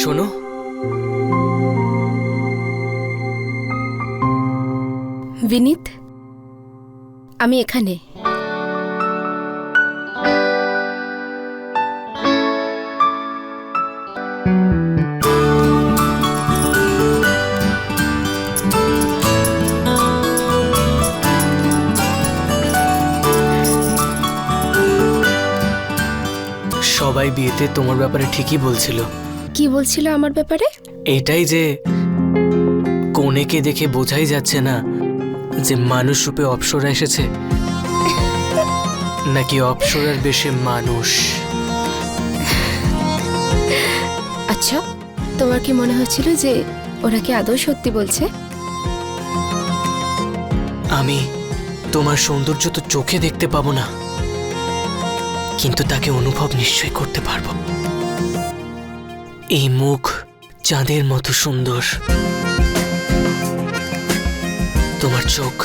শোনো, বিনীত, আমি এখানে। সবাই বিয়েতে তোমার ব্যাপারে ঠিকই বলছিল। কি বলছিল আমার ব্যাপারে? এটাই যে কনেকে দেখে বোঝাই যাচ্ছে না যে মানুষ রূপে অপ্সরা এসেছে নাকি অপ্সরার বেশে মানুষ। আচ্ছা, তোমার কি মনে হচ্ছিল যে ওরা কি আদৌ সত্যি বলছে? আমি তোমার সৌন্দর্য তো চোখে দেখতে পাবো না, কিন্তু তাকে অনুভব নিশ্চয়ই করতে পারবো। এই মুখ চাঁদের মতো সুন্দর, তোমার চোখ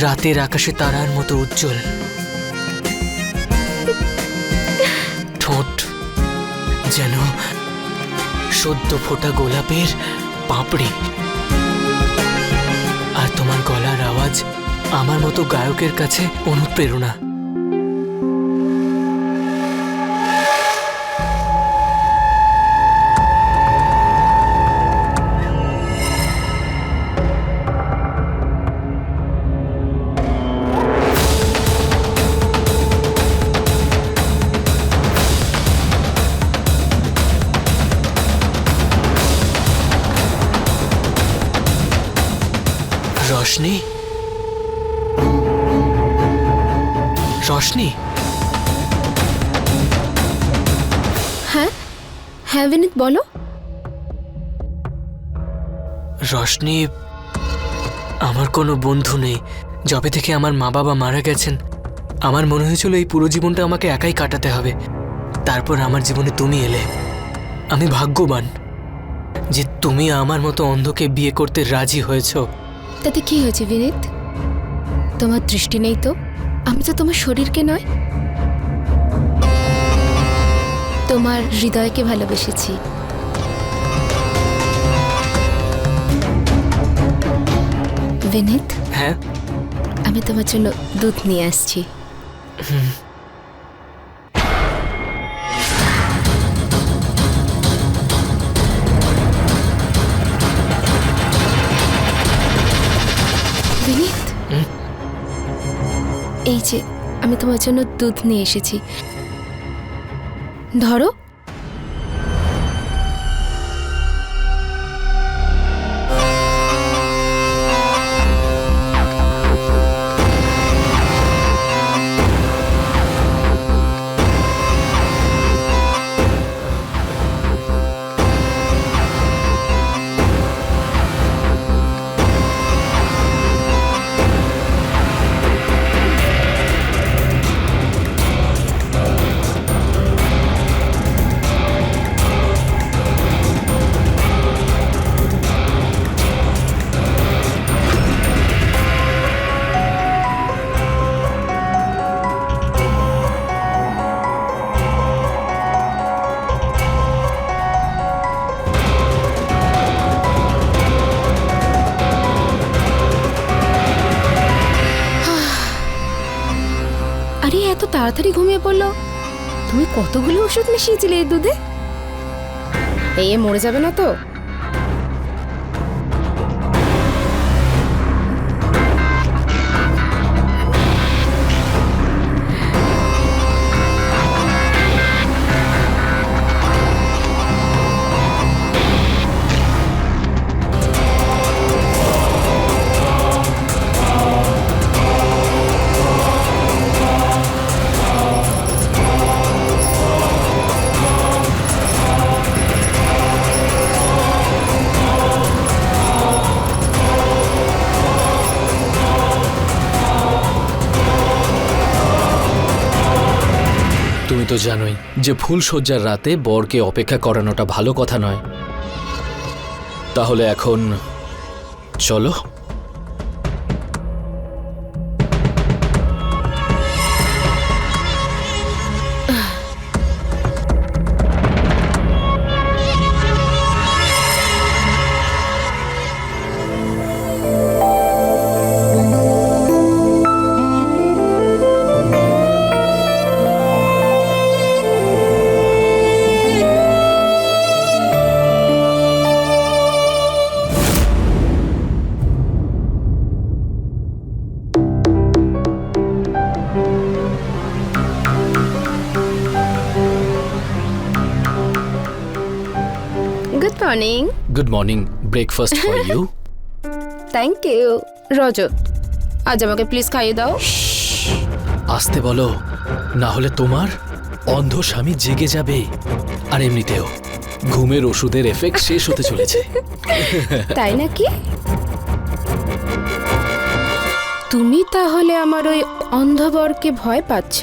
রাতের আকাশে তারার মতো উজ্জ্বল, ঠোঁট যেন সদ্য ফোটা গোলাপের পাপড়ি, আর তোমার গলার আওয়াজ আমার মতো গায়কের কাছে অনুপ্রেরণা। রোশনি, রোশনি, হ্যাঁ হ্যাঁ বিনীত, বলো। রোশনি, আমার কোনো বন্ধু নেই। যবে থেকে আমার মা বাবা মারা গেছেন, আমার মনে হয়েছিল এই পুরো জীবনটা আমাকে একাই কাটাতে হবে। তারপর আমার জীবনে তুমি এলে। আমি ভাগ্যবান যে তুমি আমার মতো অন্ধকে বিয়ে করতে রাজি হয়েছো। তাতে কি হয়েছে বিনীত? তোমার দৃষ্টি নেই তো? আমি তো তোমার শরীরকে নয়, তোমার হৃদয়কে ভালোবেসেছি। বিনীত, হ্যাঁ, আমি তোমার জন্য দুধ নিয়ে আসছি। বিনীত, এই যে আমি তোমার জন্য দুধ নিয়ে এসেছি, ধরো। আরে এত তাড়াতাড়ি ঘুমিয়ে পড়লো? তুমি কতগুলো ওষুধ মিশিয়েছিলে এই দুধে? এই মরে যাবে না তো? তুমি তো জানোই যে ফুলশয্যার রাতে বরকে অপেক্ষা করানোটা ভালো কথা নয়। তাহলে এখন চলো। Morning. Good morning, breakfast for you. Thank you. Rajat, আজ আমাকে প্লিজ খাইয়ে দাও। আসতে বলো, না হলে তোমার অন্ধ স্বামী জেগে যাবে। আর এমনিতেও ঘুমের ওষুধের এফেক্ট শেষ হতে চলেছে। তাই নাকি? তুমি তাহলে আমার ওই অন্ধবরকে ভয় পাচ্ছ?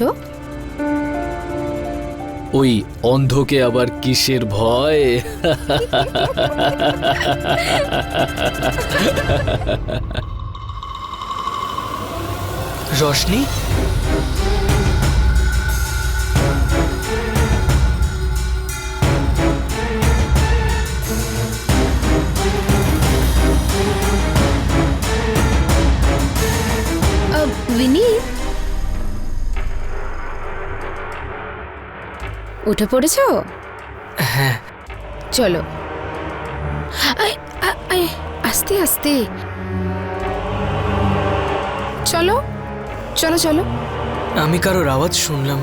ওই অন্ধকে আবার কিসের ভয়? রশনি, বিনীত, উঠে পড়েছ? হ্যাঁ। চলো। আস্তে আস্তে চলো চলো চলো। আমি কারোর আওয়াজ শুনলাম।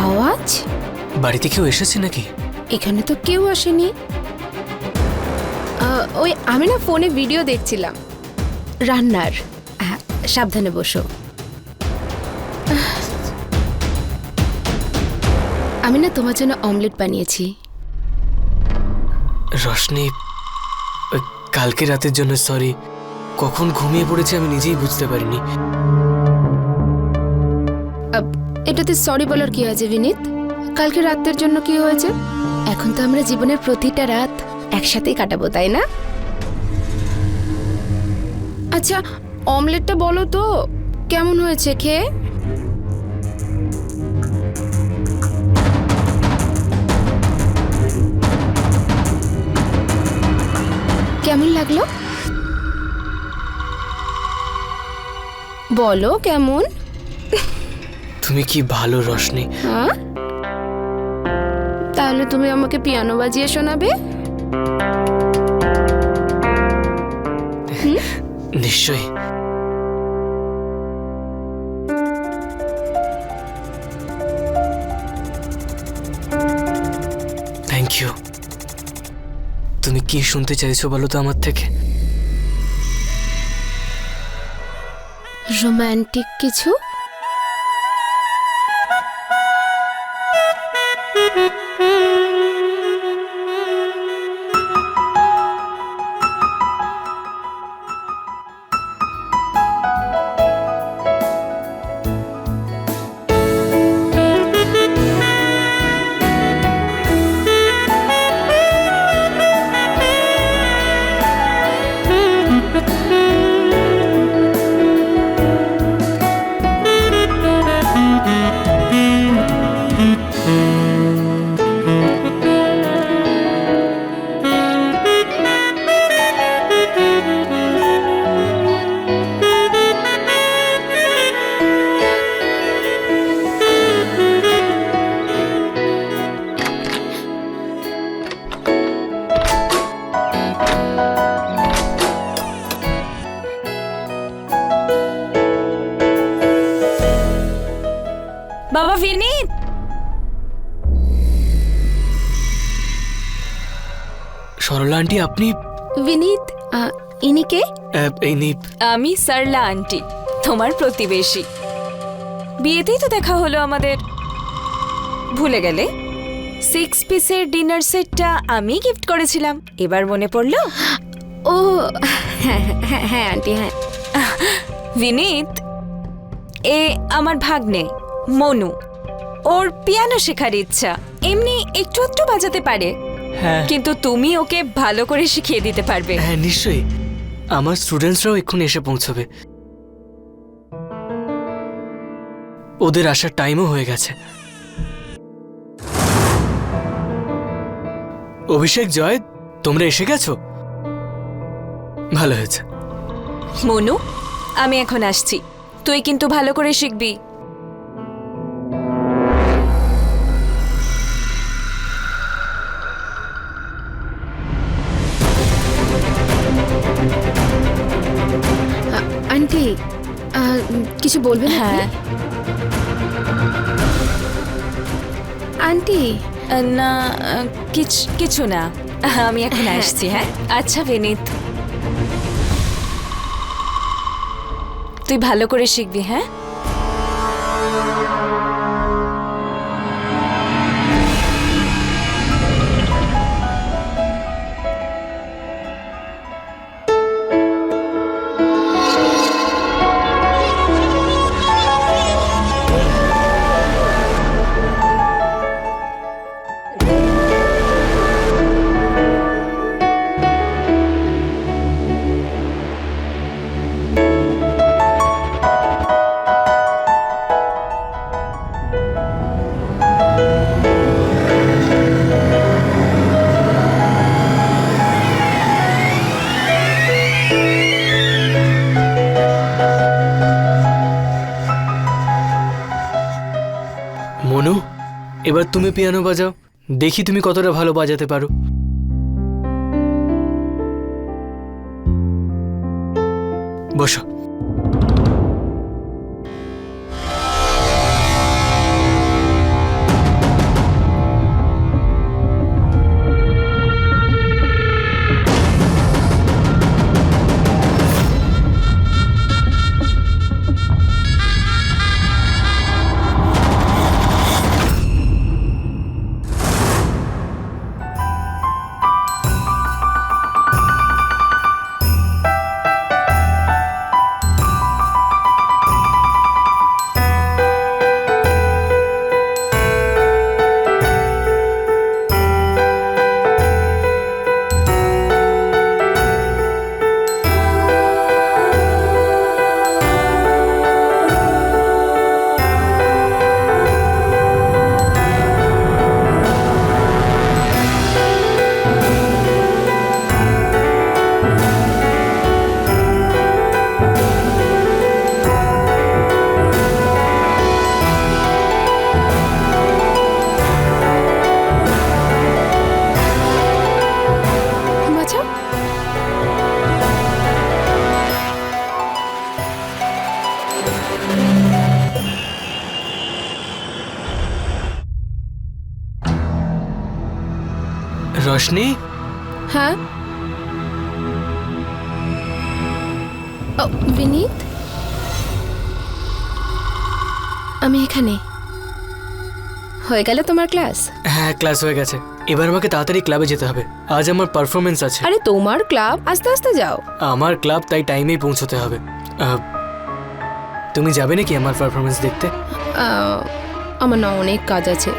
আওয়াজ? বাড়িতে কেউ এসেছে নাকি? এখানে তো কেউ আসেনি। ওই আমি না ফোনে ভিডিও দেখছিলাম রান্নার। সাবধানে বসো। আমি না তোমার জন্য অমলেট বানিয়েছি। রশনি, কালকে রাতের জন্য সরি। কখন ঘুমিয়ে পড়েছে আমি নিজেই বুঝতে পারিনি। এটাতে সরি বলার কি আছে বিনীত? কালকে রাতের জন্য কি হয়েছে? এখন তো আমরা জীবনের প্রতিটা রাত একসাথেই কাটাবো, তাই না? আচ্ছা, অমলেটটা বলো তো কেমন হয়েছে খেয়ে? কেমন লাগলো বলো, কেমন? তুমি কি ভালো রশনি। হ্যাঁ, তাহলে তুমি আমাকে পিয়ানো বাজিয়ে শোনাবে? নিশ্চয়ই। Thank you. তুমি কি শুনতে চাইছো বলো তো আমার থেকে? রোমান্টিক কিছু? বাবা বিনীত, সরলা আন্টি, আপনি? বিনীত, ইনিকে? ইনি আমি সরলা আন্টি, তোমার প্রতিবেশী। বিয়েতেই তো দেখা হলো আমাদের, ভুলে গেলে? 6 পিসের ডিনার সেটটা আমি গিফট করেছিলাম, এবার মনে পড়লো? ও হ্যাঁ হ্যাঁ হ্যাঁ আন্টি, হ্যাঁ। বিনীত, এ আমার ভাগ্নে মনু। ওর পিয়ানো শেখার ইচ্ছা, এমনি একটু একটু বাজাতে পারে, হ্যাঁ কিন্তু তুমি ওকে ভালো করে শিখিয়ে দিতে পারবে। হ্যাঁ নিশ্চয়ই। আমার স্টুডেন্টসরাও এক্ষুনি এসে পৌঁছবে। ওদের আসার টাইমও হয়ে গেছে। অভিষেক, জয়, তোমরা এসে গেছো? ভালো হয়েছে। মনু, আমি এখন আসছি, তুই কিন্তু ভালো করে শিখবি। আন্টি, কিছু বলবেন? হ্যাঁ। আন্টি, না কিছু না, আমি এখন আসছি। হ্যাঁ আচ্ছা বিনীত, তুই ভালো করে শিখবি। হ্যাঁ মনু, এবার তুমি পিয়ানো বাজাও, দেখি তুমি কতটা ভালো বাজাতে পারো। বসো। বাজাও। রোশনি, হ্যাঁ ও বিনীত, আমি এখানে। হয়ে গেল তোমার ক্লাস? হ্যাঁ ক্লাস হয়ে গেছে, এবার আমাকে তাড়াতাড়ি ক্লাবে যেতে হবে, আজ আমার পারফরমেন্স আছে। আরে তোমার ক্লাব, আস্তে আস্তে যাও। আমার ক্লাব, তাই টাইমেই পৌঁছতে হবে। তুমি যাবে নাকি আমার পারফরমেন্স দেখতে? আমার না অনেক কাজ আছে।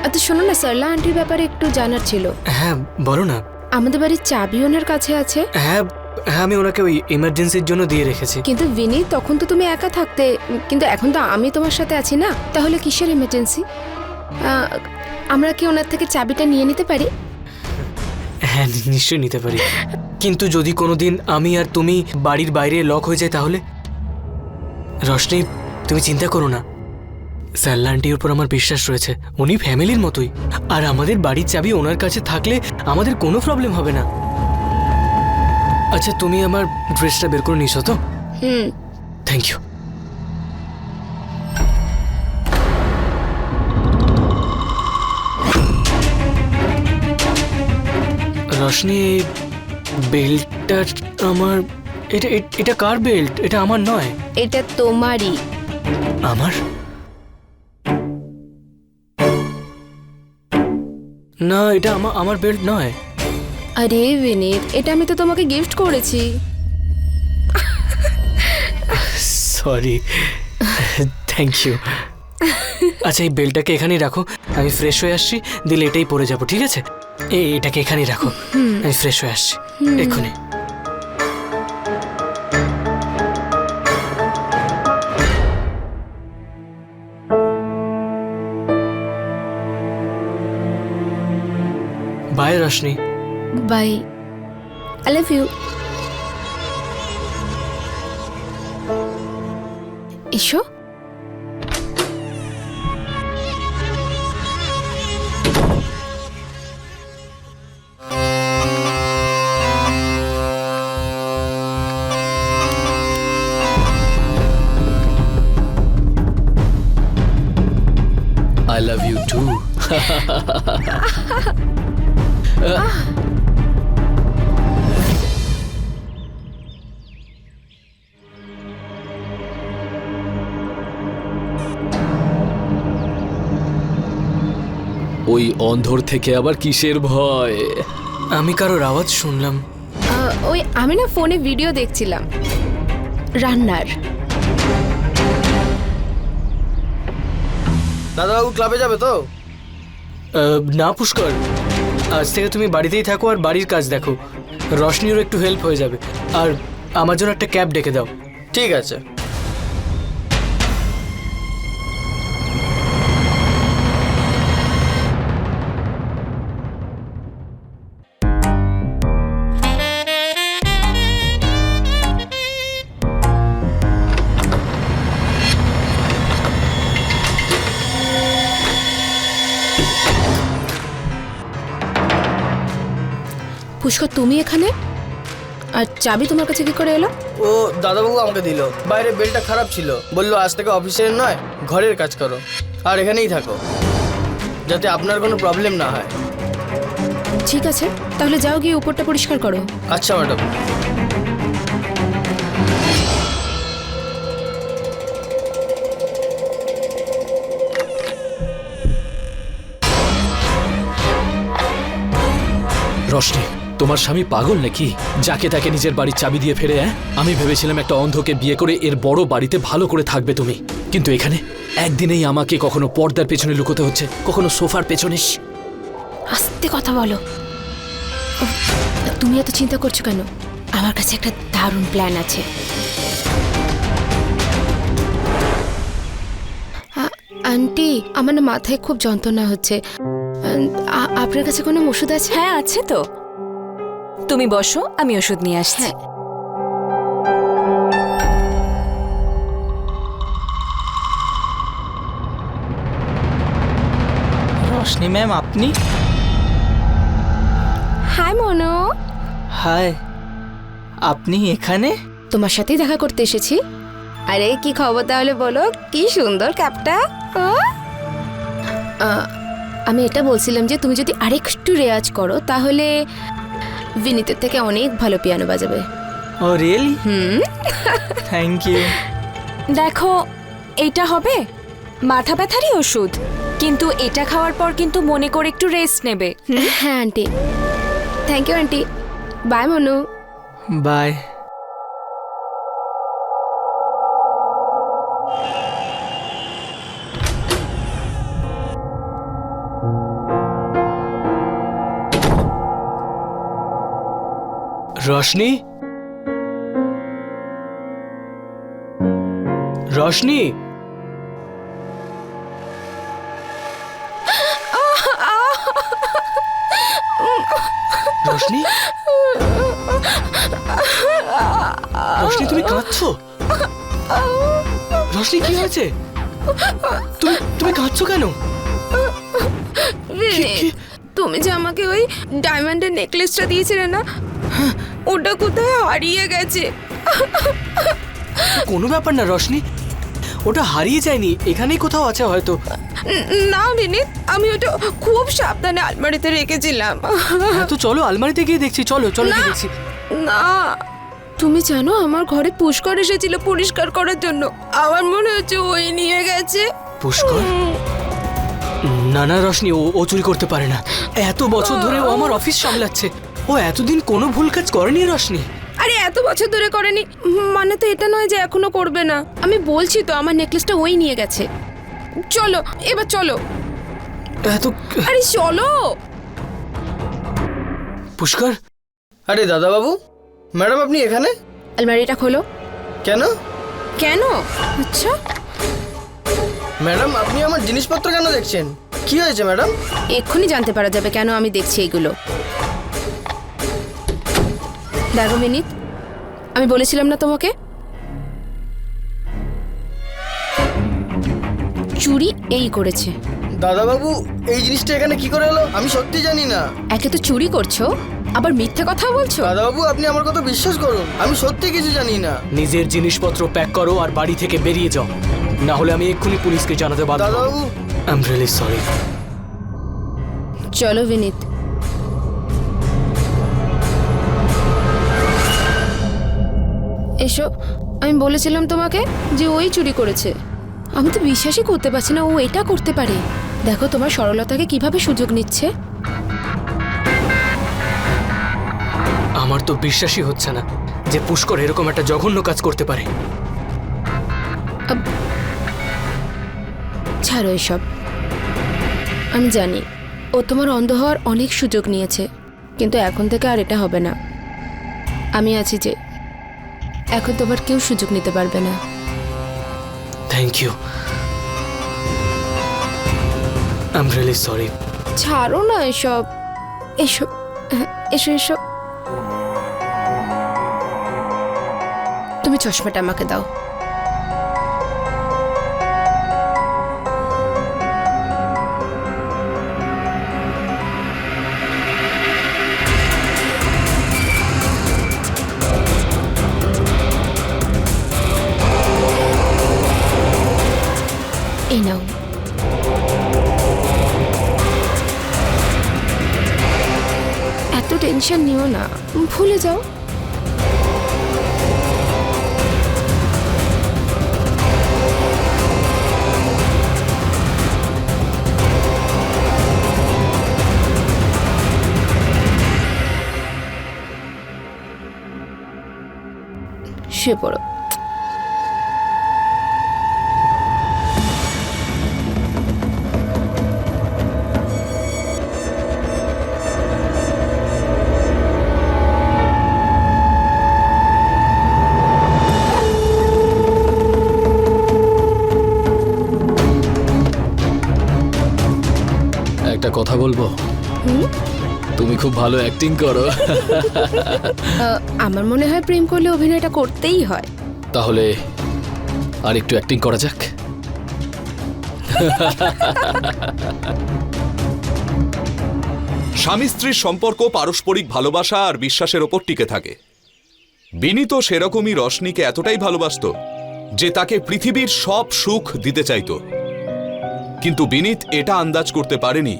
আচ্ছা শোনো না, সরলা আন্টির ব্যাপারে একটু জানার ছিল। হ্যাঁ বলো না। আমাদের বাড়ির চাবি ওনার কাছে আছে। হ্যাঁ হ্যাঁ, আমি ওনাকে ওই এমার্জেন্সির জন্য দিয়ে রেখেছি। কিন্তু বিনি, তখন তো তুমি একা থাকতে, কিন্তু এখন তো আমি তোমার সাথে আছি না, তাহলে কিসের এমার্জেন্সি? আমরা কি ওনার থেকে চাবিটা নিয়ে নিতে পারি? হ্যাঁ নিশ্চয়ই নিতে পারি, কিন্তু যদি কোনোদিন আমি আর তুমি বাড়ির বাইরে লক হয়ে যাই তাহলে? রোশনি, তুমি চিন্তা করো না, সারলা আন্টির উপর আমার বিশ্বাস রয়েছে, উনি ফ্যামিলির মতোই, আর আমাদের বাড়ির চাবি ওনার কাছে থাকলে আমাদের কোনো প্রবলেম হবে না। আচ্ছা তুমি আমার ড্রেসটা বের করে নিছো তো? Thank you. রোশনি, বেল্টটা আমার, এটা কার বেল্ট? এটা আমার নয়। এটা তোমারই। আমার? না, এটা আমার বেল্ট নয়। আরে বিনীত, এটা আমি তো তোমাকে গিফট করেছি। Sorry, thank you. আচ্ছা এই বেল্টটাকে এখানেই রাখো, আমি ফ্রেশ হয়ে আসছি, দিলে এটাই পরে যাবো, ঠিক আছে? এটাকে এখানেই রাখো, আমি ফ্রেশ হয়ে আসছি এক্ষুনি। Bye Roshni. Bye, I love you. এসো। I love you too. ওই অন্ধর থেকে আবার কিসের ভয়? আমি কারোর আওয়াজ শুনলাম। ওই আমি না ফোনে ভিডিও দেখছিলাম রান্নার। দাদাবাবু ক্লাবে যাবে তো? না পুষ্কর, আজ থেকে তুমি বাড়িতেই থাকো আর বাড়ির কাজ দেখো। রশনিরও একটু হেল্প হয়ে যাবে। আর আমার জন্য একটা ক্যাব ডেকে দাও। ঠিক আছে। পুষ্কর, তুমি এখানে? আর চাবি তোমার কাছে কি করে এলো? ও দাদাবাবু আমাকে দিল। বাইরে বেলটা খারাপ ছিল, বললো আজ থেকে অফিসের নয় ঘরের কাজ করো আর এখানেই থাকো, যাতে আপনার কোনো প্রবলেম না হয়। ঠিক আছে, তাহলে যাও গিয়ে উপরটা পরিষ্কার করো। আচ্ছা ম্যাডাম। রশনি, তোমার স্বামী পাগল নাকি? যাকে তাকে নিজের বাড়ির চাবি দিয়ে ফেরে? আমি ভেবেছিলাম একটা অন্ধকে বিয়ে করে এর বড় বাড়িতে ভালো করে থাকবে তুমি, কিন্তু এখানে একদিনেই আমাকে কখনো পর্দার পেছনে লুকোতে হচ্ছে, কখনো সোফার পেছনে। আস্তে কথা বলো। উফ, তুমি এত চিন্তা করছো কেন? আমার কাছে একটা দারুণ প্ল্যান আছে। আন্টি, আমার না মাথায় খুব যন্ত্রণা হচ্ছে। আপনার কাছে কোনো ওষুধ আছে? হ্যাঁ আছে তো, তুমি বসো, আমি ওষুধ নিয়ে আসছি। হ্যাঁ। রোশনি ম্যাম, আপনি? হাই মনো। হাই, আপনি এখানে? তোমার সাথেই দেখা করতে এসেছি। আরে কি খবর তাহলে বলো, কি সুন্দর ক্যাপটা। আমি এটা বলছিলাম যে তুমি যদি আরেকটু রেয়াজ করো তাহলে বিনীতের থেকে অনেক ভালো পিয়ানো বাজাবে। Oh really? Hmm. Thank you. দেখো, এটা হবে মাথা ব্যথারই ওষুধ, কিন্তু এটা খাওয়ার পর কিন্তু মনে করে একটু রেস্ট নেবে। হ্যাঁ aunty, thank you aunty. Bye Manu. Bye. Roshni, Roshni, Roshni, Roshni তুমি কাঁদছো? রশনি কি হয়েছে? তুমি কাঁদছো কেন? তুমি যে আমাকে ওই ডায়মন্ডের নেকলেসটা দিয়েছিলে না, ওটা কোথায় হারিয়ে গেছে। কোনো ব্যাপার না রশনি, ওটা হারিয়ে যায়নি, এখানেই কোথাও আছে হয়তো। না বিনীত, আমি ওটা খুব সাবধানে আলমারিতে রেখেছিলাম। হ্যাঁ তো চলো আলমারিতে গিয়ে দেখছি, চলো চলো গিয়ে দেখছি। না, তুমি জানো আমার ঘরে পুষ্কর এসেছিল পরিষ্কার করার জন্য, আমার মনে হচ্ছে ওই নিয়ে গেছে। পুষ্কর? না না রশনি, ও চুরি করতে পারে না। এত বছর ধরে ও আমার অফিস সামলাচ্ছে, ও এতদিন কোনো ভুল কাজ করেনি রশনি। আরে এত বছর ধরে করেনি মানে তো এটা নয় যে এখনো করবে না। আমি বলছি তো আমার নেকলেসটা ওই নিয়ে গেছে। চলো এবার চলো। এত আরে চলো। পুষ্কর, আরে দাদাবাবু, ম্যাডাম আপনি এখানে? আলমারিটা খোলো। কেন? কেন? আচ্ছা, ম্যাডাম আপনি আমার জিনিসপত্র কেন দেখছেন? কি হয়েছে ম্যাডাম? এক্ষুনি জানতে পারা যাবে কেন আমি দেখছি এইগুলো। দেখো মিনিট, আমি বলেছিলাম না তোমাকে চুরি এই করেছে। দাদাবাবু এই জিনিসটা এখানে কি করে এলো আমি সত্যি জানি না। একে তো চুরি করছো, আবার মিথ্যে কথা বলছো। দাদাবাবু আপনি আমার কথা বিশ্বাস করুন, আমি সত্যি কিছু জানি না। নিজের জিনিসপত্র প্যাক করো আর বাড়ি থেকে বেরিয়ে যাও, না হলে আমি এক্ষুনি পুলিশকে জানাতে বাধ্য হব। দাদাবাবু আই এম রিয়েলি সরি। চলো বিনীত। এসো, আমি বলেছিলাম তোমাকে যে ওই চুরি করেছে। আমি তো বিশ্বাসই করতে পারছি না ও এটা করতে পারে। দেখো তোমার সরলতাকে কিভাবে সুযোগ নিচ্ছে। আমার তো বিশ্বাসই হচ্ছে না যে পুষ্কর এরকম একটা জঘন্য কাজ করতে পারে। ছাড়ো এসব। আমি জানি ও তোমার অন্ধ হওয়ার অনেক সুযোগ নিয়েছে, কিন্তু এখন থেকে আর এটা হবে না। আমি আছি যে, এখন তোমার কেউ সুযোগ নিতে পারবে না। Thank you. I am really sorry. ছাড়ো না এসব। এসো, এসো এসো। তুমি চশমাটা আমাকে দাও। এই নাও। এত টেনশন নিও না, ভুলে যাও। শুয়ে পড়ো। একটা কথা বলবো? তুমি খুব ভালো অ্যাক্টিং করো। আমার মনে হয় প্রেম করলে অভিনয়টা করতেই হয়। তাহলে আর একটু অ্যাক্টিং করা যাক। স্বামী স্ত্রীর সম্পর্ক পারস্পরিক ভালোবাসা আর বিশ্বাসের ওপর টিকে থাকে। বিনীত সেরকমই রশনিকে এতটাই ভালোবাসতো যে তাকে পৃথিবীর সব সুখ দিতে চাইত। কিন্তু বিনীত এটা আন্দাজ করতে পারেনি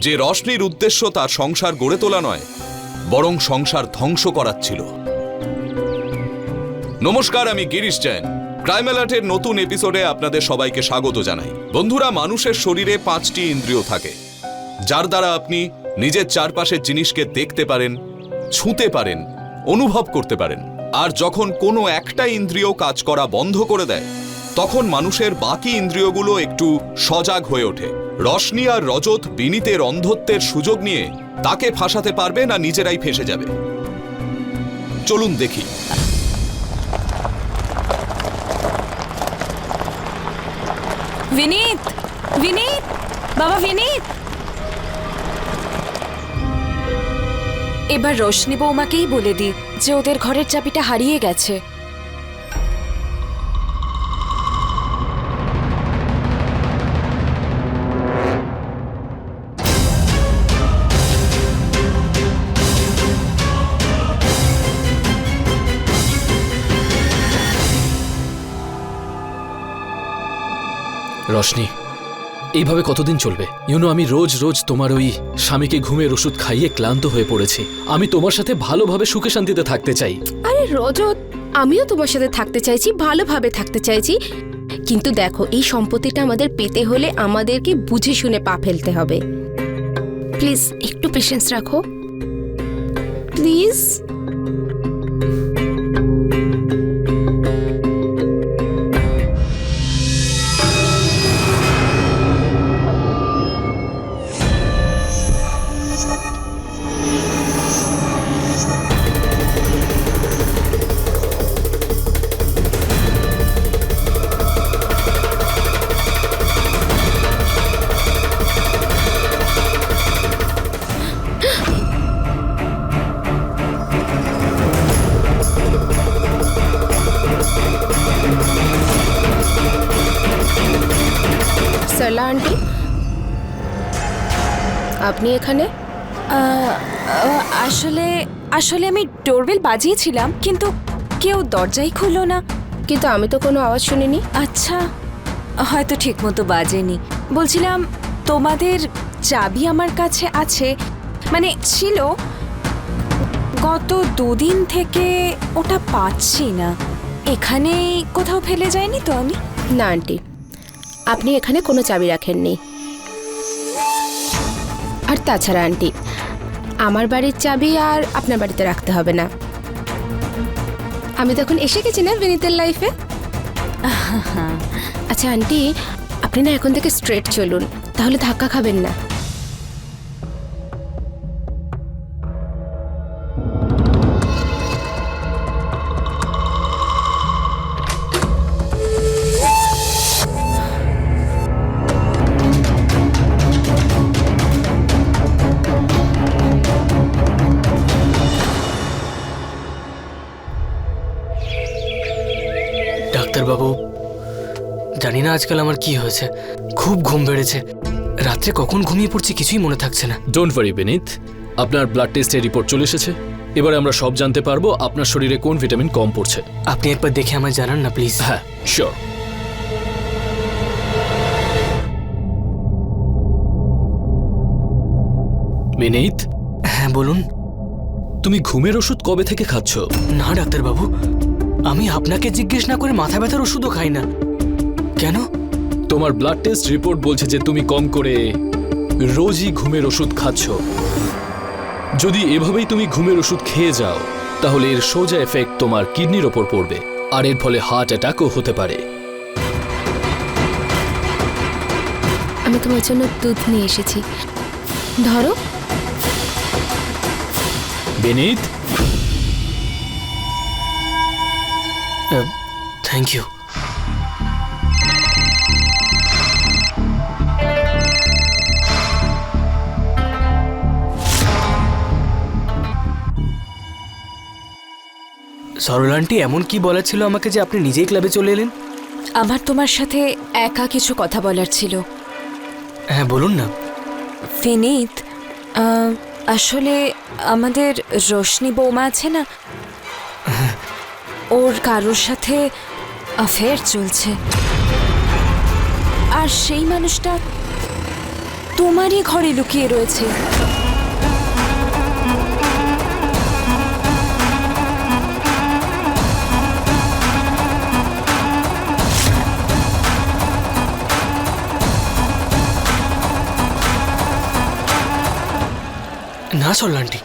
যে রশনির উদ্দেশ্য তার সংসার গড়ে তোলা নয়, বরং সংসার ধ্বংস করাচ্ছিল। নমস্কার, আমি গিরিশ জৈন। ক্রাইম অ্যালার্টের নতুন এপিসোডে আপনাদের সবাইকে স্বাগত জানাই। বন্ধুরা, মানুষের শরীরে 5টি ইন্দ্রিয় থাকে, যার দ্বারা আপনি নিজের চারপাশের জিনিসকে দেখতে পারেন, ছুঁতে পারেন, অনুভব করতে পারেন। আর যখন কোনো একটা ইন্দ্রিয় কাজ করা বন্ধ করে দেয়, তখন মানুষের বাকি ইন্দ্রিয়গুলো একটু সজাগ হয়ে ওঠে। রশনি আর রজত বিনীতের অন্ধত্বের সুযোগ নিয়ে তাকে ফাঁসাতে পারবে না, নিজেরাই ফেঁসে যাবে। চলুন দেখি। বিনীত, বিনীত, বাবা বিনীত। এবার রোশনি বৌমাকেই বলে দি যে ওদের ঘরের চাবিটা হারিয়ে গেছে। রশনি, এইভাবে কতদিন চলবে? আমি রোজ রোজ তোমার ওই স্বামীকে ঘুমের ওষুধ খাইয়ে ক্লান্ত হয়ে পড়েছি। আমি তোমার সাথে ভালোভাবে সুখে শান্তিতে থাকতে চাই। আরে রজত, আমিও তোমার সাথে থাকতে চাইছি, ভালোভাবে থাকতে চাইছি, কিন্তু দেখো এই সম্পত্তিটা আমাদের পেতে হলে আমাদেরকে বুঝে শুনে পা ফেলতে হবে। প্লিজ একটু পেশেন্স রাখো, প্লিজ। সরলা আন্টি, আপনি এখানে? আসলে আসলে আমি ডোরবেল বাজিয়েছিলাম, কিন্তু কেউ দরজাই খুললো না। কিন্তু আমি তো কোনো আওয়াজ শুনিনি। আচ্ছা, হয়তো ঠিক মতো বাজেনি। বলছিলাম, তোমাদের চাবি আমার কাছে আছে, মানে ছিল, গত 2 দিন থেকে ওটা পাচ্ছি না। এখানে কোথাও ফেলে যায়নি তো আমি? না আন্টি, আপনি এখানে কোনো চাবি রাখেননি। আর তাছাড়া আন্টি, আমার বাড়ির চাবি আর আপনার বাড়িতে রাখতে হবে না। আমি তখন এসে গেছি না বিনীতের লাইফে। আচ্ছা আন্টি, আপনি না এখন থেকে স্ট্রেট চলুন, তাহলে ধাক্কা খাবেন না। ডাক্তারবাবু, জানি না আজকাল আমার কি হয়েছে, খুব ঘুম বেড়েছে। রাত্রে কখন ঘুমিয়ে পড়ছি কিছুই মনে থাকছে না। ডোন্ট ওয়ারি বিনীত, আপনার ব্লাড টেস্টের রিপোর্ট চলে এসেছে। এবারে আমরা সব জানতে পারবো আপনার শরীরে কোন ভিটামিন কম পড়ছে। আপনি একবার দেখে আমায় জানান না প্লিজ। হ্যাঁ, শিওর। বিনীত, হ্যাঁ বলুন। তুমি ঘুমের ওষুধ কবে থেকে খাচ্ছ? না ডাক্তারবাবু, আমি আপনাকে জিজ্ঞেস না করে মাথা ব্যথার ওষুধও খাই না। কেন? তোমার ব্লাড টেস্ট রিপোর্ট বলছে যে তুমি কম করে রোজই ঘুমের ওষুধ খাচ্ছ। যদি এভাবেই তুমি ঘুমের ওষুধ খেয়ে যাও, তাহলে এর সোজা এফেক্ট তোমার কিডনির ওপর পড়বে, আর এর ফলে হার্ট অ্যাটাকও হতে পারে। আমি তোমার জন্য দুধ নিয়ে এসেছি, ধরো। বিনীত, থ্যাংক ইউ। সরলা আন্টি, এমন কি বলার ছিল আমাকে যে আপনি নিজেই ক্লাবে চলে এলেন? আমার তোমার সাথে একা কিছু কথা বলার ছিল। হ্যাঁ বলুন না। বিনীত, আসলে আমাদের রোশনি বৌমা আছে না, ওর কারোর সাথে অ্যাফেয়ার চলছে, আর সেই মানুষটা তোমারই ঘরে লুকিয়ে রয়েছে। না সরলা আন্টি,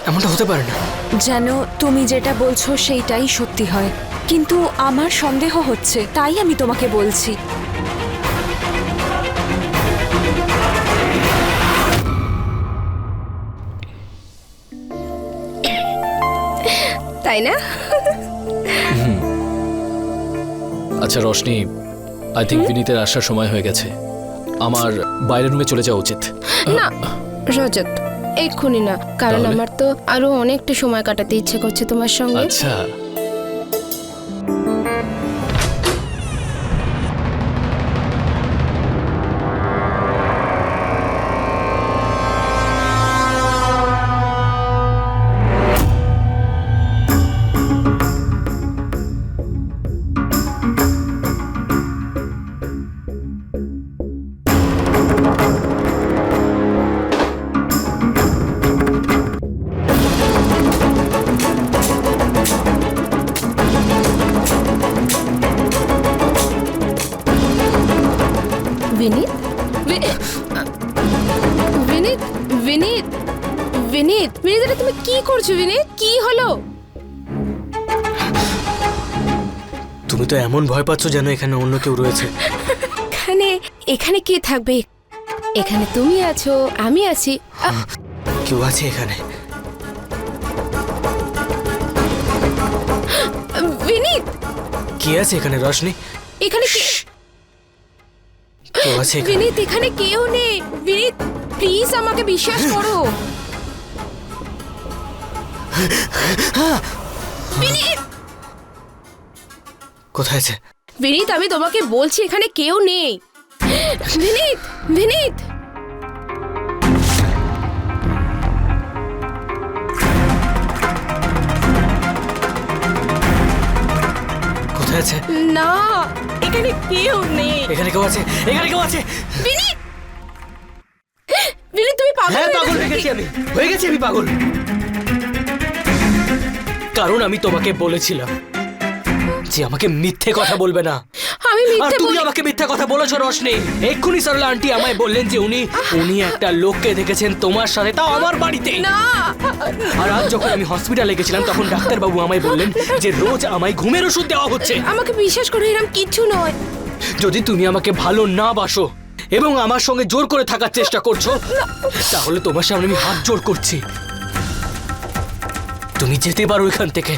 এমনটা হতে পারে না। যেন তুমি যেটা বলছো সেইটাই সত্যি হয়, কিন্তু আমার সন্দেহ হচ্ছে, তাই আমি তোমাকে বলছি। তাই না? আচ্ছা রশনি, আই থিঙ্ক বিনীতের আসার সময় হয়ে গেছে। আমার বাইরের রুমে চলে যাওয়া উচিত। না রজত, এক্ষুনি না, কারণ তাহলে? আমার তো আরো অনেকটা সময় কাটাতে ইচ্ছে করছে তোমার সঙ্গে। আচ্ছা, বিনীত, বিনীত, বিনীত, বিনীত, বিনীত, এটা তুমি কি করছো? বিনীত, কি হলো? তুমি তো এমন ভয় পাচ্ছ যেন এখানে অন্য কেউ রয়েছে। এখানে এখানে কে থাকবে? এখানে তুমি আছো, আমি আছি। কেউ আছে এখানে। বিনীত, কে আছে এখানে রশনি? এখানে কেউ আছে এখানে। বিনীত, এখানে কেউ নেই। বিনীত, প্লিজ আমাকে বিশ্বাস করো। বিনীত, কোথায় আছে? বিনীত, আমি তোমাকে বলছি এখানে কেউ নেই। বিনীত, বিনীত, কোথায় আছে? না, এখানে কেউ নেই। এখানে কেউ আছে, এখানে কেউ আছে। বিনীত, হ্যাঁ পাগল হয়ে গেছি আমি পাগল। কারণ আমি তোমাকে বলেছিলাম যে আমাকে মিথ্যে কথা বলবে না, আমি আর মিথ্যে তুমি বলি আমাকে মিথ্যা কথা বলেছো রোশনি। এক্ষুনি সরলা আন্টি আমায় বললেন যে উনি একটা লোককে দেখেছেন তোমার সাথে, তাও আমার বাড়িতে। না। আর আজ যখন আমি হসপিটালে গেছিলাম তখন ডাক্তারবাবু আমায় বললেন যে রোজ আমায় ঘুমের ওষুধ দেওয়া হচ্ছে। আমাকে বিশ্বাস করো, এরকম কিচ্ছু নয়। যদি তুমি আমাকে ভালো না বাসো এবং আমার সঙ্গে জোর করে থাকার চেষ্টা করছো, তাহলে তোমার সামনে আমি হাত জোড় করছি, তুমি যেতে পারো এখান থেকে,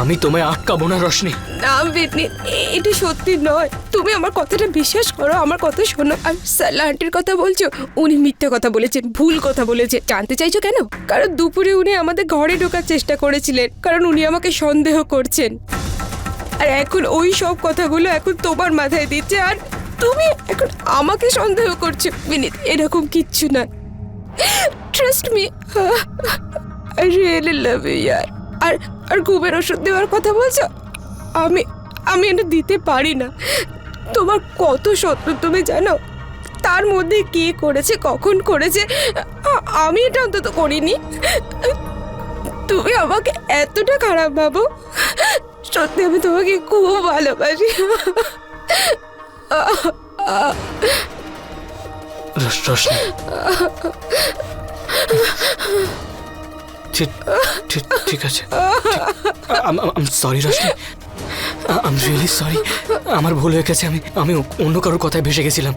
আমি তোমায় আটকাবো না রোশনি। না বিনীত, এটা সত্যি নয়। তুমি আমার কথাটা বিশ্বাস করো, আমার কথা শোনো। আর সাল্লা আন্টির কথা বলছো, উনি মিথ্যে কথা বলেছেন, ভুল কথা বলেছে। জানতে চাইছো কেন? কারণ দুপুরে উনি আমাদের ঘরে ঢোকার চেষ্টা করেছিলেন, কারণ উনি আমাকে সন্দেহ করছেন। আর এখন ওই সব কথাগুলো এখন তোমার মাথায় দিচ্ছে, আর তুমি এখন আমাকে সন্দেহ করছো। বিনীত, এরকম কিচ্ছু না, trust me. I really love you ইয়ার। আর ঘুমের ওষুধ দেওয়ার কথা বলছো, আমি এটা দিতে পারি না। তোমার কত শত্রু তুমি জানো? তার মধ্যে কে করেছে, কখন করেছে, আমি এটা অন্তত করিনি। তুমি আমাকে এতটা খারাপ ভাবো? সত্যি আমি তোমাকে খুব ভালোবাসি। রোশনি, ঠিক আছে, I sorry Roshni, I am really sorry. আমার ভুল হয়ে গেছে, আমি অন্য কারোর কথায় ভেসে গেছিলাম।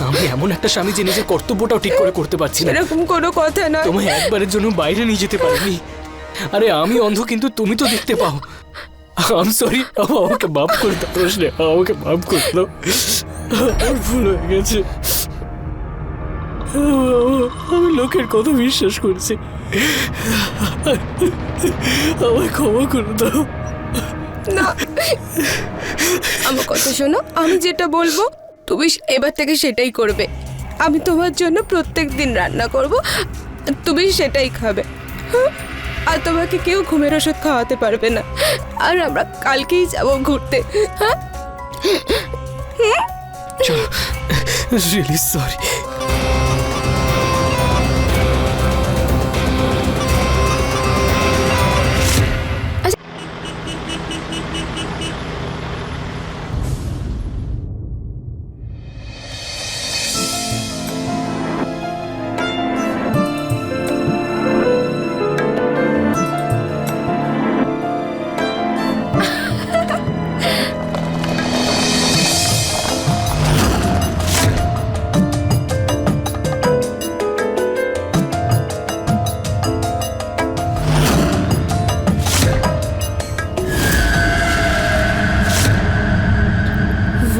আমি এমন একটা স্বামী যে নিজের কর্তব্যটাও ঠিক করে করতে পারছি না। এরকম কোনো কথা না। তোমায় একবারের জন্য বাইরে নিয়ে যেতে পারিনি। আরে আমি অন্ধ, কিন্তু তুমি তো দেখতে পাও। আই সরি, আমাকে মাফ করে দাও রোশনি, আমাকে মাফ করে দাও, আমার ভুল হয়ে গেছে। আমি লোকের কথা বিশ্বাস করছি, আমায় ক্ষমা করে দাও। না, আমার কথা শোনো, আমি যেটা বলবো তুমি এবার থেকে সেটাই করবে। আমি তোমার জন্য প্রত্যেক দিন রান্না করব, তুমি সেটাই খাবে। হ্যাঁ? আর তোমাকে কেউ ঘুমের ওষুধ খাওয়াতে পারবে না। আর আমরা কালকেই যাব ঘুরতে। হ্যাঁ, চলো, রিয়েলি সরি।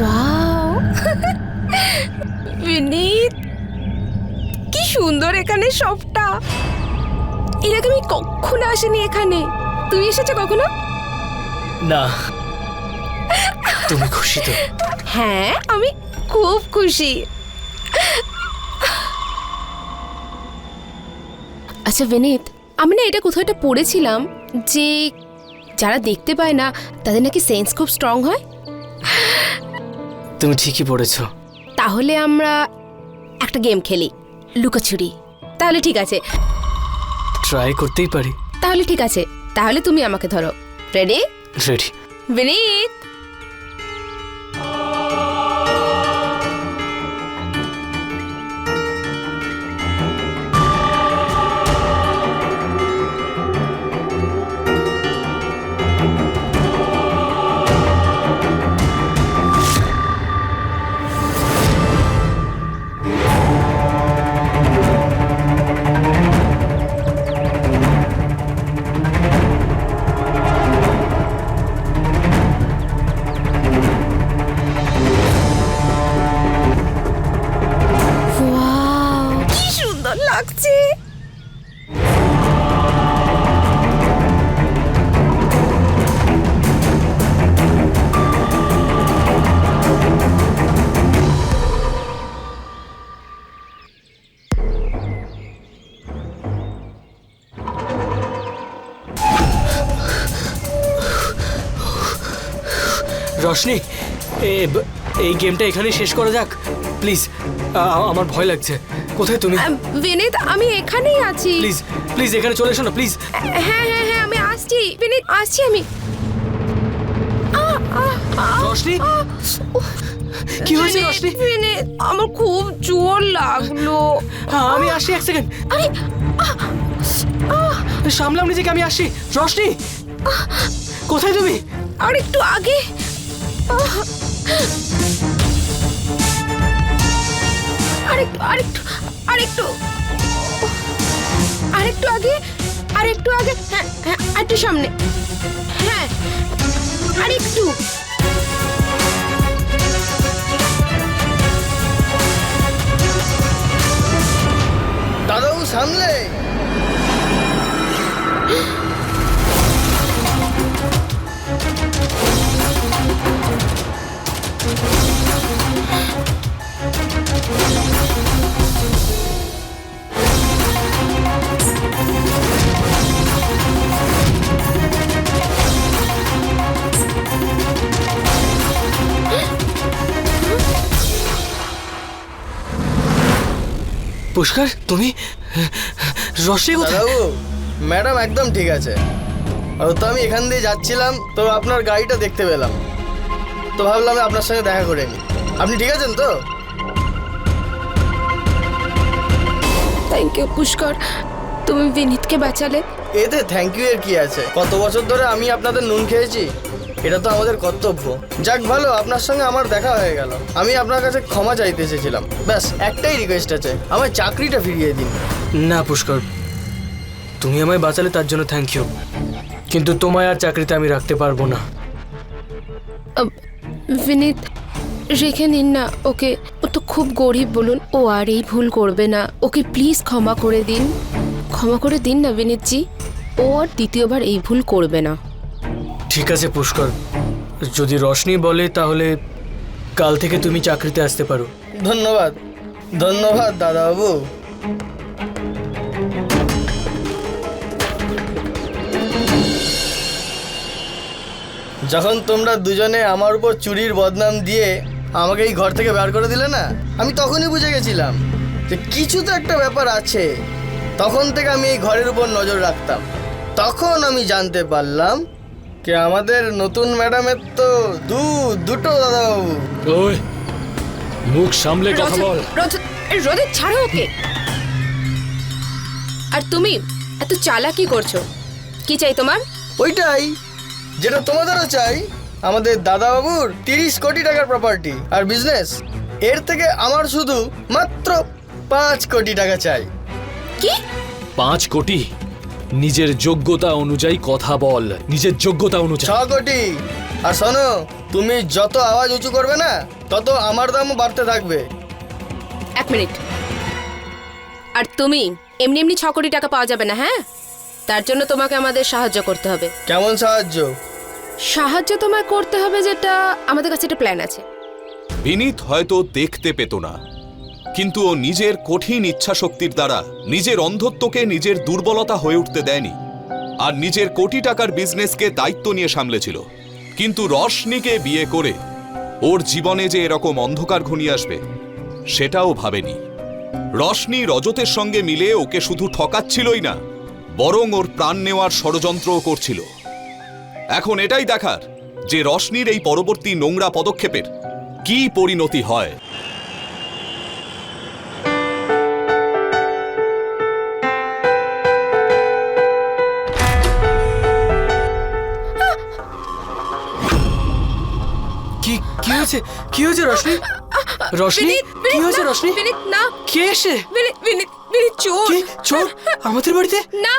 ওয়াও বিনীত, কি সুন্দর এখানে সবটা। এর আগে আমি কখনো আসিনি এখানে। তুমি এসেছো কখনো? না, তুমি খুশি তো? হ্যাঁ, আমি খুব খুশি। আচ্ছা বিনীত, আমি না এটা কোথাও একটা পড়েছিলাম যে যারা দেখতে পায় না তাদের নাকি সেন্স খুব স্ট্রং হয়। তুমি ঠিকই পড়েছো। তাহলে আমরা একটা গেম খেলি, লুকোচুরি। তাহলে ঠিক আছে, ট্রাই করতেই পারি। তাহলে ঠিক আছে, তাহলে তুমি আমাকে ধরো। রেডি? রেডি। বিনীত, ওয়াও, কি সুন্দর লাগছে। রোশনি, এই গেমটা এখানে শেষ করা যাক প্লিজ। আমার ভয় লাগছে। কোথায় তুমি? বিনীত আমি এখানেই আছি। প্লিজ প্লিজ এখানে চলে এসো না প্লিজ। হ্যাঁ হ্যাঁ হ্যাঁ আমি আসছি বিনীত, আসছি আমি। রোশনি, কি হয়েছে রোশনি? বিনীত আমার খুব জোর লাগলো। হ্যাঁ, আমি আসি, এক সেকেন্ড। সামলাম নিজেকে, আমি আসি। রোশনি, কোথায় তুমি? আর একটু আগে। আরেকটু আরেকটু আরেকটু আরেকটু আগে, আরেকটু আগে। হ্যাঁ হ্যাঁ একটু সামনে। হ্যাঁ আরেকটু। দাদাবাবু সামলে। পুষ্কর, তুমি? রোশনি কোথায়? দাদাবাবু ম্যাডাম একদম ঠিক আছে। আর তো আমি এখান দিয়ে যাচ্ছিলাম, তো আপনার গাড়িটা দেখতে পেলাম, তো ভাবলাম আপনার সঙ্গে দেখা করে নিই। আপনি ঠিক আছেন তো? থ্যাংক ইউ পুষ্কর, তুমি বিনীতকে বাঁচালে। এতে থ্যাংক ইউ এর কি আছে? কত বছর ধরে আমি আপনাদের নুন খেয়েছি, এটা তো আমাদের কর্তব্য। যাক ভালো, আপনার সঙ্গে আমার দেখা হয়ে গেল। আমি আপনার কাছে ক্ষমা চাইতে এসেছিলাম, ব্যাস একটাই রিকোয়েস্ট আছে, আমার চাকরিটা ফিরিয়ে দিন। না পুষ্কর, তুমি আমায় বাঁচালে তার জন্য থ্যাংক ইউ, কিন্তু তোমায় আর চাকরিতে আমি রাখতে পারবো না। বিনীত রেখে নিন না ওকে, ও তো খুব গরিব বলুন, ও আর এই ভুল করবে না। ওকে প্লিজ ক্ষমা করে দিন, ক্ষমা করে দিন না বিনীতজি, ও আর দ্বিতীয়বার এই ভুল করবে না। ঠিক আছে পুষ্কর, যদি রোশনি বলে তাহলে কাল থেকে তুমি চাকরিতে আসতে পারো। ধন্যবাদ, ধন্যবাদ দাদাবাবু। যখন তোমরা দুজনে আমার উপর চুরির বদনাম দিয়ে আমাকে এই ঘর থেকে বের করে দিলে না, আমি তখনই বুঝে গেছিলাম যে কিছু তো একটা ব্যাপার আছে। তখন থেকে আমি এই ঘরের উপর নজর রাখতাম। তখন আমি জানতে পারলাম যে আমাদের নতুন ম্যাডামের তো দুটো দাদাবাবু। ওই মুখ সামলে কথা বল। রোদে ছাড়ো ওকে। আর তুমি এত চালাকি করছো, কি চাই তোমার? ওইটাই যেটা তোমাদেরও চাই, আমাদের দাদাবাবুর 30 কোটি টাকার প্রপার্টি আর বিজনেস। এর থেকে আমার শুধু মাত্র 5 কোটি টাকা চাই। কি? 5 কোটি? নিজের যোগ্যতা অনুযায়ী কথা বল, নিজের যোগ্যতা অনুযায়ী। 6 কোটি। আর শোনো, তুমি যত আওয়াজ উঁচু করবে না, তত আমার দামও বাড়তে থাকবে। এক মিনিট। আর তুমি এমনি এমনি 6 কোটি টাকা পাওয়া যাবে না, হ্যাঁ? তার জন্য তোমাকে আমাদের সাহায্য করতে হবে। কেমন সাহায্য? সাহায্য তোমায় করতে হবে, যেটা আমাদের কাছে একটা প্ল্যান আছে। বিনীত হয়তো দেখতে পেত না, কিন্তু ও নিজের কঠিন ইচ্ছাশক্তির দ্বারা নিজের অন্ধত্বকে নিজের দুর্বলতা হয়ে উঠতে দেয়নি, আর নিজের কোটি টাকার বিজনেসকে দায়িত্ব নিয়ে সামলেছিল। কিন্তু রোশনিকে বিয়ে করে ওর জীবনে যে এরকম অন্ধকার ঘনিয়ে আসবে সেটাও ভাবেনি। রোশনি রজতের সঙ্গে মিলে ওকে শুধু ঠকাচ্ছিলই না, বরং ওর প্রাণ নেওয়ার ষড়যন্ত্রও করছিল। এখন এটাই দেখার যে রোশনির এই পরবর্তী নোংরা পদক্ষেপের কি পরিণতি হয়। কি হয়েছে? কি হয়েছে রোশনি? রোশনি, কি হয়েছে রোশনি? বিনীত না, কে এসে? বিনীত চোর। কি চোর আমাদের বাড়িতে? না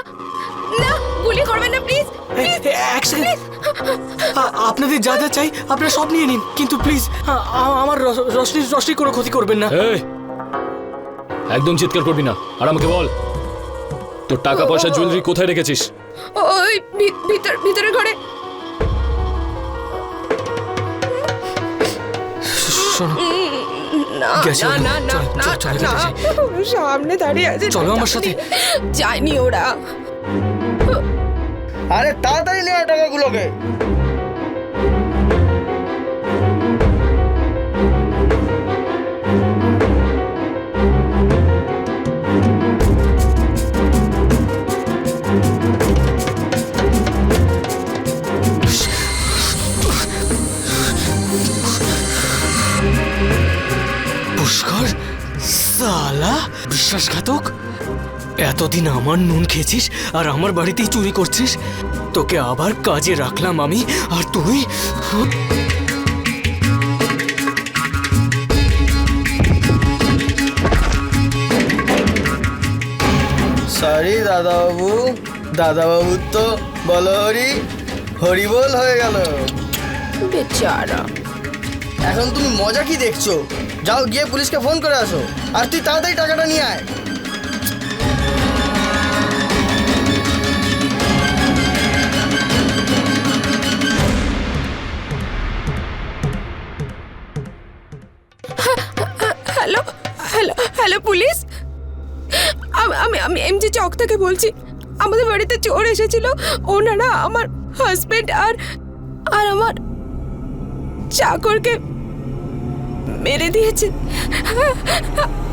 না, গুলি করবেন না প্লিজ। এক সেকেন্ড, আপনাদের যা যা চাই আপনারা সব নিয়ে নিন, কিন্তু প্লিজ আমার রোশনির কোনো ক্ষতি করবেন না। এই, একদম চিৎকার করবি না, আর আমাকে বল তোর টাকা পয়সা জুয়েলারি কোথায় রেখেছিস? ওই ভিতরের ঘরে। শোনো, না গেছে না ওরা। না না চল, না চল, চল, না, চল। সামনে দাঁড়িয়ে আছে। চলো আমার সাথে। যায়নি ওরা। আরে তাড়াতাড়ি নিয়ে আয় টাকাগুলোকে। পুষ্কর সালা বিশ্বাসঘাতক, এতদিন আমার নুন খেয়েছিস আর আমার বাড়িতেই চুরি করছিস। তোকে আবার কাজে রাখলাম আমি, আর তুই সরি দাদাবাবু, দাদাবাবুর তো বলো হরি হরিবোল হয়ে গেল। বেচারা। এখন তুমি মজা কি দেখছো? যাও গিয়ে পুলিশকে ফোন করে আসো, আর তুই তাড়াতাড়ি টাকাটা নিয়ে আয়। হ্যালো হ্যালো হ্যালো পুলিশ, আমি আমি এমজি চক থেকে বলছি। আমাদের বাড়িতে চোর এসেছিল। ওনারা আমার হাজবেন্ড আর আমার চাকরকে মেরে দিয়েছে।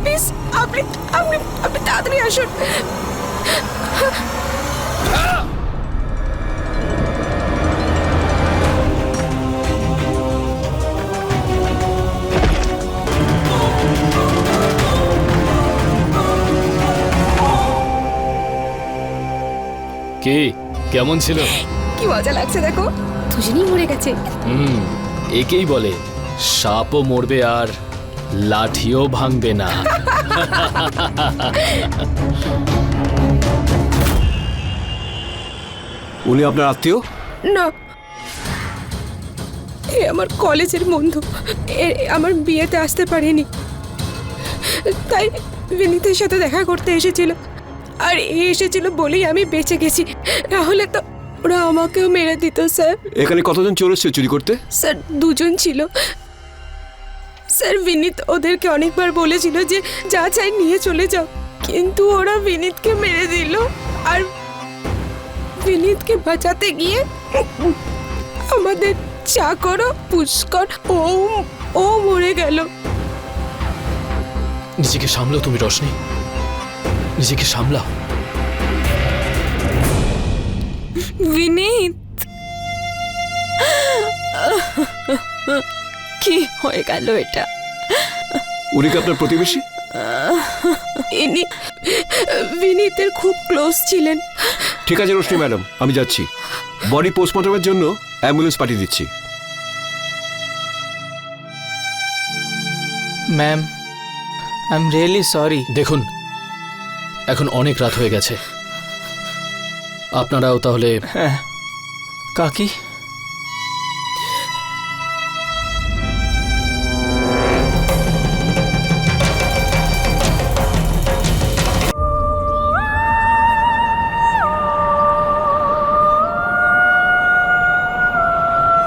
প্লিজ আপনি আপনি আপনি তাড়াতাড়ি আসুন। কে কেমন ছিল? কি মজা লাগছে দেখো, দুজনেই মরে গেছে। একেই বলে সাপও মরবে আর লাঠিও ভাঙবে না। উনি আপনার আত্মীয়? না, এ আমার কলেজের বন্ধু। এ আমার বিয়েতে আসতে পারেনি, তাই বিনীতের সাথে দেখা করতে এসেছিল। আর এ এসেছিল বলেই আমি বেঁচে গেছি, নাহলে তো ওরা আমাকেও মেরে দিত। স্যার, এখানে কতজন চোর এসেছে চুরি করতে? স্যার দুজন ছিল। স্যার বিনীত ওদেরকে অনেকবার বলেছিল যে যা চাই নিয়ে চলে যাও, কিন্তু ওরা বিনীতকে মেরে দিল। আর বিনীতকে বাঁচাতে গিয়ে আমাদের চাকর পুষ্কর ও মরে গেল। নিজেকে সামলাও তুমি রশনি, নিজেকে সামলাও। বিনীত, কি হয়ে গেল এটা? উনি কি আপনার প্রতিবেশী? ইনি বিনীতের খুব ক্লোজ ছিলেন। ঠিক আছে রোশনি ম্যাডাম, আমি যাচ্ছি। বডি পোস্টমর্টমের জন্য অ্যাম্বুলেন্স পাঠিয়ে দিচ্ছি। Ma'am, I am really sorry. দেখুন, এখন অনেক রাত হয়ে গেছে, আপনারাও তাহলে। হ্যাঁ কাকি,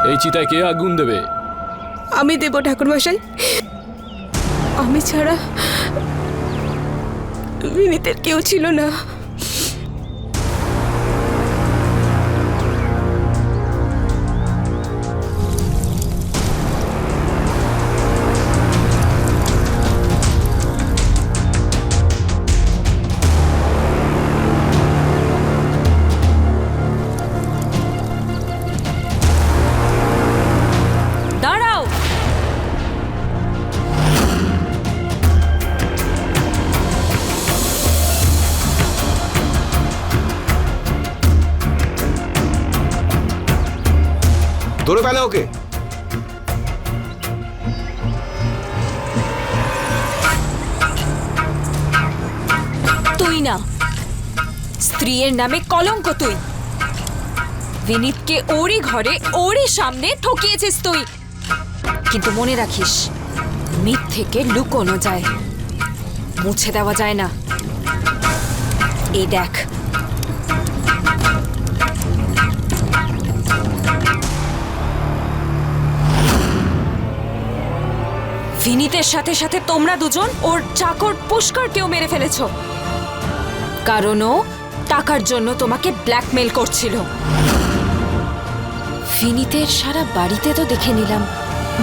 এই চিতায় কে আগুন দেবে? আমি দেব ঠাকুরমশাই। আমি ছাড়া বিনীতের কেউ ছিল না। দাঁড়াও, ধরে ফেলে ওকে। তুই না, স্ত্রীর নামে কলঙ্ক তুই। বিনীতকে ওরই ঘরে ওরই সামনে ঠকিয়েছিস তুই। কিন্তু মনে রাখিস, মিথ থেকে লুকোনো যায়, মুছে দেওয়া যায় না। এই দেখ, বিনীতের সাথে সাথে তোমরা দুজন ওর চাকর পুষ্করকেও মেরে ফেলেছো, কারণ ও টাকার জন্য তোমাকে ব্ল্যাকমেল করছিল। বিনীতের সারা বাড়িতে তো দেখে নিলাম,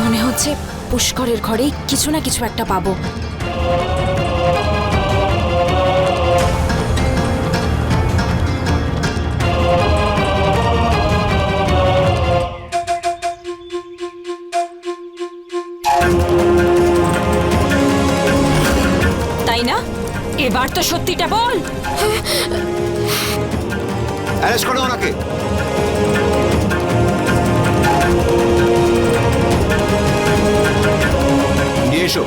মনে হচ্ছে পুষ্করের ঘরেই কিছু না কিছু একটা পাবো। তাই না? এবার তো সত্যিটা বল। অ্যারেস্ট করো ওনাকে। নিয়ে এসো।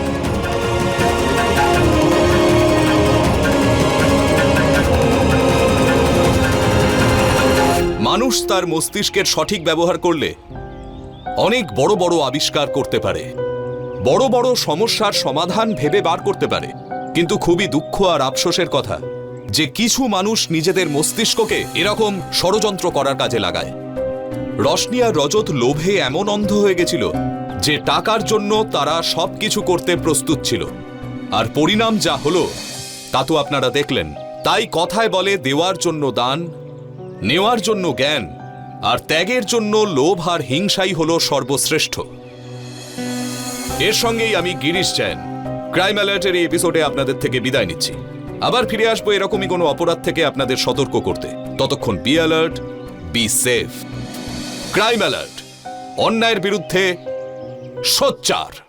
মানুষ তার মস্তিষ্কের সঠিক ব্যবহার করলে অনেক বড় বড় আবিষ্কার করতে পারে, বড় বড় সমস্যার সমাধান ভেবে বার করতে পারে। কিন্তু খুবই দুঃখ আর আফসোসের কথা যে কিছু মানুষ নিজেদের মস্তিষ্ককে এরকম ষড়যন্ত্র করার কাজে লাগায়। রশনি আর রজত লোভে এমন অন্ধ হয়ে গেছিল যে টাকার জন্য তারা সবকিছু করতে প্রস্তুত ছিল, আর পরিণাম যা হলো তা তো আপনারা দেখলেন। তাই কথায় বলে, দেওয়ার জন্য দান, নেওয়ার জন্য জ্ঞান, আর ত্যাগের জন্য লোভ আর হিংসাই হলো সর্বশ্রেষ্ঠ। এর সঙ্গেই আমি গিরিশ জৈন ক্রাইম অ্যালার্টের এই এপিসোডে আপনাদের থেকে বিদায় নিচ্ছি। আবার ফিরে আসবো এরকমই কোনো অপরাধ থেকে আপনাদের সতর্ক করতে। ততক্ষণ be alert, be safe. Crime alert, অন্যায়ের বিরুদ্ধে সোচ্চার।